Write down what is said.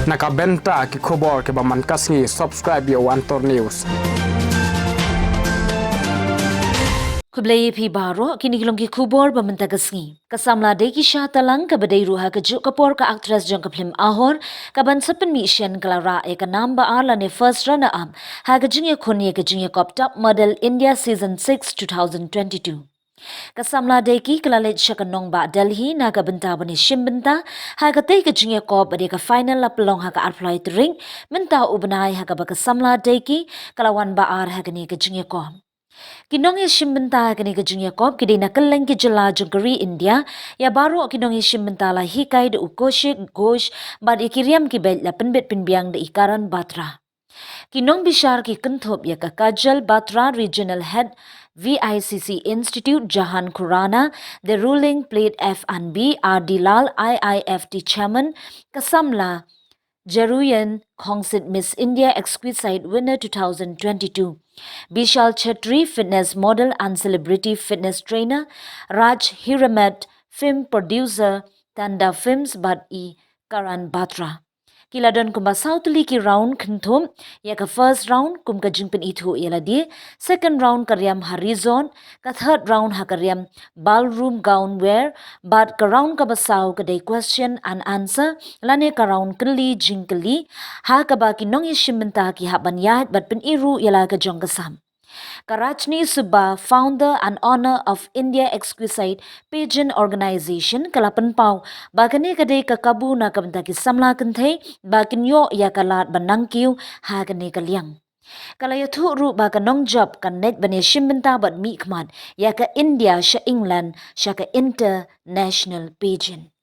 Nakabenta ki khobor ke baman kasngi subscribe yo Antor News. Kublai phi baro kini kilong ki khubor bamanta kasngi kasamla de ki sha talang ka badai ruha ka ju kapor ka actress jong ka Phlim Ahor ka ban sapan mi shen klara e ka namba arla ne first runner up ha ka jingye khoni ka jingye cop top model India season 6 2022 kasamla de ki klalet shakanong ba Delhi na ka benta bani shimbenta ha ka te ka jingye cop ade ka final la pelong ha ka apply ring menta ubnai ha ka ba kasamla de ki kalawan ba ar ha ka ni ka jingye cop Kinong shimbenta kini kejunya kop kidi na keleng ki jela jengkeri India ya baru kinong shimbenta la hikai de ukoshik gosh bad ikiriam ki bel la penbet pinbiang de ikaran batra. Kinong bishar ki kenthop ya ka Kajal Batra Regional Head VICC Institute Jahan Khurana, the ruling plate F&B R. Dilal IIFT Chairman Kasamla Jeruyan Khongsit Miss India Exquisite Winner 2022. Bishal Chetri, fitness model and celebrity fitness trainer. Raj Hiramet, film producer, Tanda Films Bad E. Karan Batra. Kiladon kumba Southli ki round kentum, ya ka first round kum ka jingpin itu yala di, second round karyam horizon, ka third round ha karyam ballroom gown wear, but ka round ka basaw ka day question and answer, lane ka round kali jingkali, ha ka ba kinong yishimenta ki haban yahit bat pin iru yala ka jong kasam. Karachni Subba, founder and owner of India Exquisite Pageant Organization, Kalapan Pau, bagane kade kakabu na kabanta ki samla kanthe, bakinyo ya kalat banangkiw hagane kalyang. Kalayathu ru bakanong job kan net bane shimbenta bat mi kmat, ya ka India sha England sha ka international pageant.